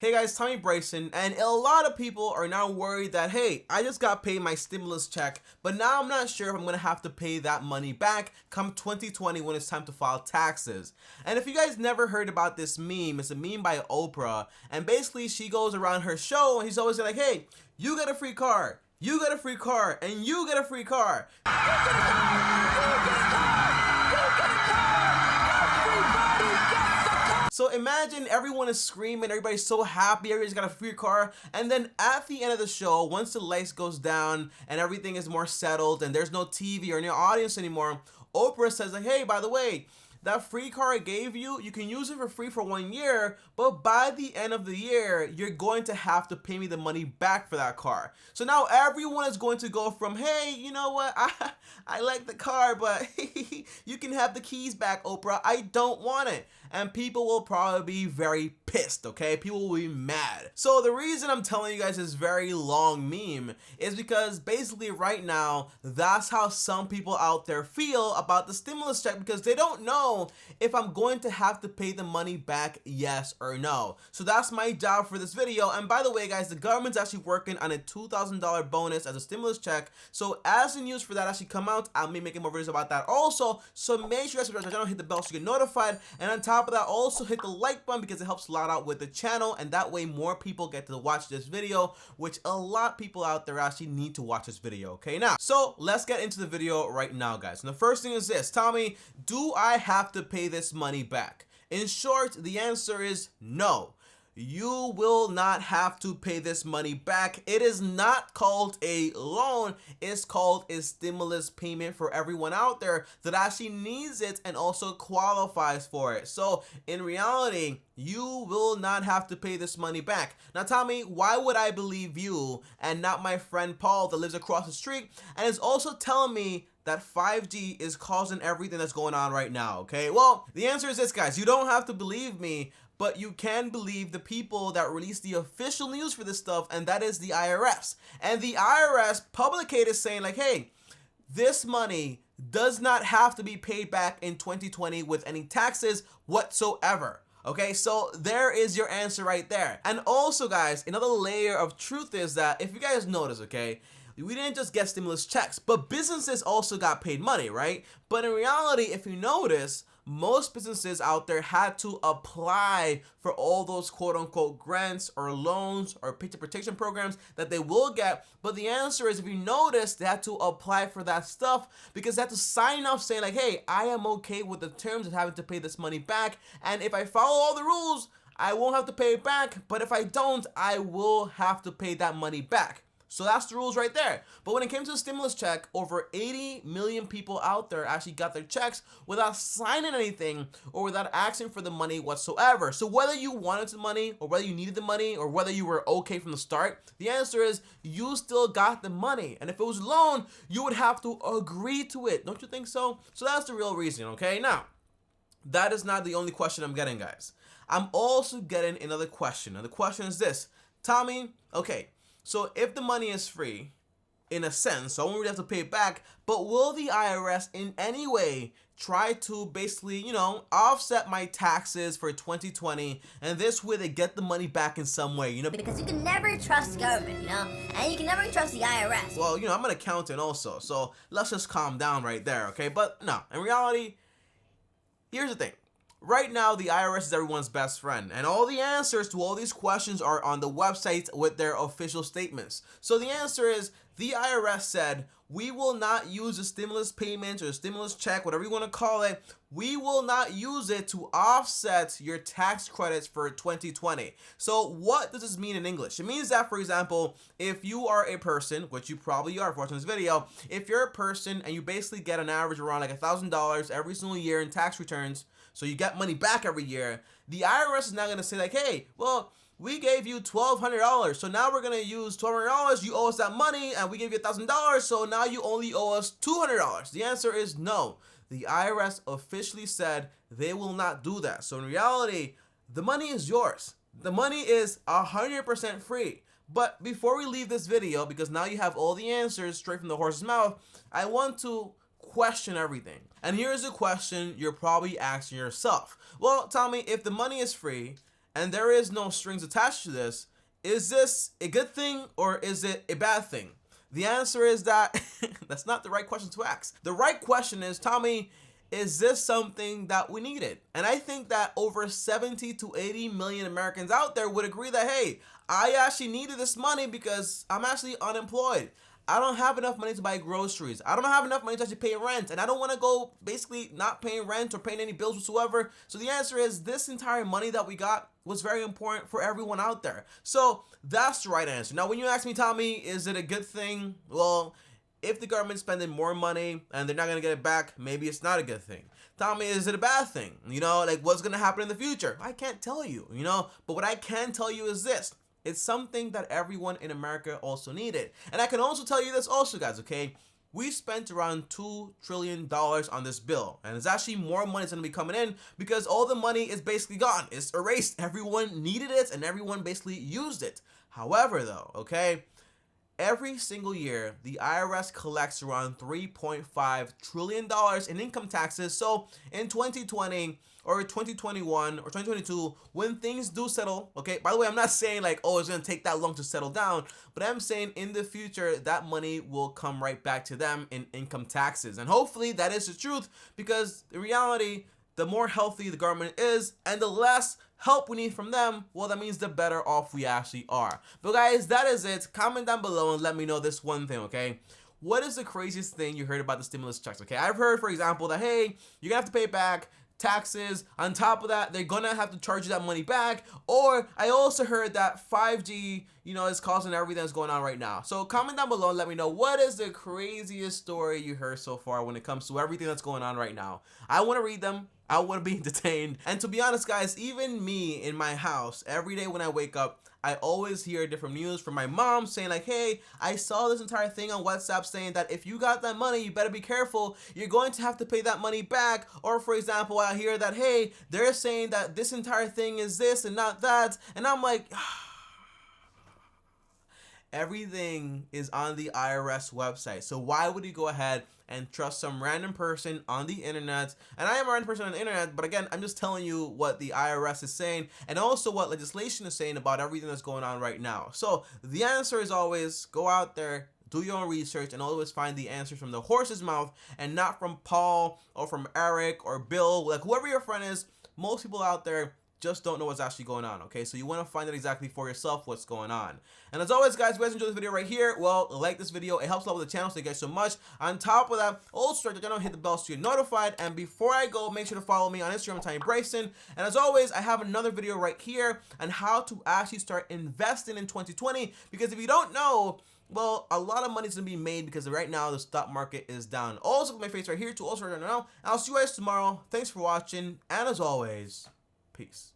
Hey guys, Tommy Bryson, and a lot of people are now worried that, hey, I just got paid my stimulus check, but now I'm not sure if I'm gonna have to pay that money back come 2020 when it's time to file taxes. And if you guys never heard about this meme, it's a meme by Oprah, and basically she goes around her show and she's always like, hey, you get a free car, you get a free car, and you get a free car. So imagine everyone is screaming, everybody's so happy, everybody's got a free car, and then at the end of the show, once the lights goes down and everything is more settled and there's no TV or no audience anymore, Oprah says like, hey, by the way, that free car I gave you, you can use it for free for 1 year, but by the end of the year, you're going to have to pay me the money back for that car. So now everyone is going to go from, hey, you know what, I like the car, but you can have the keys back, Oprah, I don't want it. And people will probably be very pissed, okay? People will be mad. So the reason I'm telling you guys this very long meme is because basically right now, that's how some people out there feel about the stimulus check, because they don't know if I'm going to have to pay the money back, yes or no. So that's my job for this video. And by the way, guys, the government's actually working on a $2,000 bonus as a stimulus check. So as the news for that actually come out, I'll be making more videos about that also. So make sure you guys subscribe to the channel, hit the bell so you get notified. And on top of that, also hit the like button because it helps a lot out with the channel, and that way more people get to watch this video, which a lot of people out there actually need to watch this video. Okay, now, so let's get into the video right now, guys. And the first thing is this: Tommy, do I have to pay this money back? In short, the answer is no. You will not have to pay this money back. It is not called a loan. It's called a stimulus payment for everyone out there that actually needs it and also qualifies for it. So in reality, you will not have to pay this money back. Now, Tommy, why would I believe you and not my friend Paul that lives across the street and is also telling me that 5G is causing everything that's going on right now, okay? Well, the answer is this, guys. You don't have to believe me, but you can believe the people that release the official news for this stuff, and that is the IRS. And the IRS publicated saying like, hey, this money does not have to be paid back in 2020 with any taxes whatsoever. Okay, so there is your answer right there. And also, guys, another layer of truth is that if you guys notice, okay, we didn't just get stimulus checks, but businesses also got paid money, right? But in reality, if you notice, most businesses out there had to apply for all those quote-unquote grants or loans or paycheck protection programs that they will get. But the answer is, if you notice, they had to apply for that stuff because they had to sign off saying like, hey, I am okay with the terms of having to pay this money back. And if I follow all the rules, I won't have to pay it back. But if I don't, I will have to pay that money back. So that's the rules right there. But when it came to the stimulus check, over 80 million people out there actually got their checks without signing anything or without asking for the money whatsoever. So whether you wanted the money or whether you needed the money or whether you were okay from the start, the answer is you still got the money. And if it was a loan, you would have to agree to it. Don't you think so? So that's the real reason, okay? Now, that is not the only question I'm getting, guys. I'm also getting another question. And the question is this: Tommy, okay, so if the money is free, in a sense, so I won't really have to pay it back, but will the IRS in any way try to basically, you know, offset my taxes for 2020, and this way they get the money back in some way, you know? Because you can never trust government, you know? And you can never trust the IRS. Well, you know, I'm an accountant also, so let's just calm down right there, okay? But no, in reality, here's the thing. Right now, the IRS is everyone's best friend, and all the answers to all these questions are on the website with their official statements. So the answer is, the IRS said, we will not use a stimulus payment or a stimulus check, whatever you want to call it, we will not use it to offset your tax credits for 2020. So what does this mean in English? It means that, for example, if you are a person, which you probably are for watching this video, if you're a person and you basically get an average around like $1,000 every single year in tax returns, so you get money back every year, the IRS is now going to say like, hey, well, we gave you $1,200, so now we're going to use $1,200, you owe us that money, and we gave you $1,000, so now you only owe us $200. The answer is no. The IRS officially said they will not do that. So in reality, the money is yours. The money is 100% free. But before we leave this video, because now you have all the answers straight from the horse's mouth, I want to question everything. And here's a question you're probably asking yourself. Well, Tommy, if the money is free and there is no strings attached to this, is this a good thing or is it a bad thing? The answer is that that's not the right question to ask. The right question is, Tommy, is this something that we needed? And I think that over 70 to 80 million Americans out there would agree that, hey, I actually needed this money because I'm actually unemployed. I don't have enough money to buy groceries. I don't have enough money to actually pay rent. And I don't want to go basically not paying rent or paying any bills whatsoever. So the answer is this entire money that we got was very important for everyone out there. So that's the right answer. Now, when you ask me, Tommy, is it a good thing? Well, if the government's spending more money and they're not going to get it back, maybe it's not a good thing. Tommy, is it a bad thing? You know, like what's going to happen in the future? I can't tell you, you know, but what I can tell you is this. It's something that everyone in America also needed. And I can also tell you this also, guys, okay? We spent around $2 trillion on this bill. And it's actually more money that's going to be coming in because all the money is basically gone. It's erased. Everyone needed it and everyone basically used it. However, though, okay, every single year, the IRS collects around $3.5 trillion in income taxes. So in 2020 or 2021 or 2022, when things do settle, okay, by the way, I'm not saying like, oh, it's going to take that long to settle down, but I'm saying in the future, that money will come right back to them in income taxes. And hopefully that is the truth because in reality, the more healthy the government is and the less help we need from them, well, that means the better off we actually are. But guys, that is it. Comment down below and let me know this one thing, okay? What is the craziest thing you heard about the stimulus checks, okay? I've heard, for example, that, hey, you're going to have to pay back taxes. On top of that, they're gonna have to charge you that money back. Or I also heard that 5G, you know, is causing everything that's going on right now. So comment down below and let me know what is the craziest story you heard so far when it comes to everything that's going on right now. I want to read them. I want to be entertained. And to be honest, guys, even me in my house, every day when I wake up, I always hear different news from my mom saying like, hey, I saw this entire thing on WhatsApp saying that if you got that money, you better be careful. You're going to have to pay that money back. Or for example, I hear that, hey, they're saying that this entire thing is this and not that. And I'm like, everything is on the IRS website. So why would you go ahead and trust some random person on the internet? And I am a random person on the internet, but again, I'm just telling you what the IRS is saying and also what legislation is saying about everything that's going on right now. So the answer is always go out there, do your own research, and always find the answers from the horse's mouth and not from Paul or from Eric or Bill, like whoever your friend is. Most people out there just don't know what's actually going on, okay? So you want to find out exactly for yourself what's going on. And as always, guys, if you guys enjoyed this video right here, well, like this video. It helps out with the channel, so thank you guys so much. On top of that, also subscribe to the channel, hit the bell so you're notified. And before I go, make sure to follow me on Instagram, Tiny Bryson. And as always, I have another video right here on how to actually start investing in 2020. Because if you don't know, well, a lot of money is going to be made because right now the stock market is down. Also, put my face right here to also right now. I'll see you guys tomorrow. Thanks for watching. And as always, peace.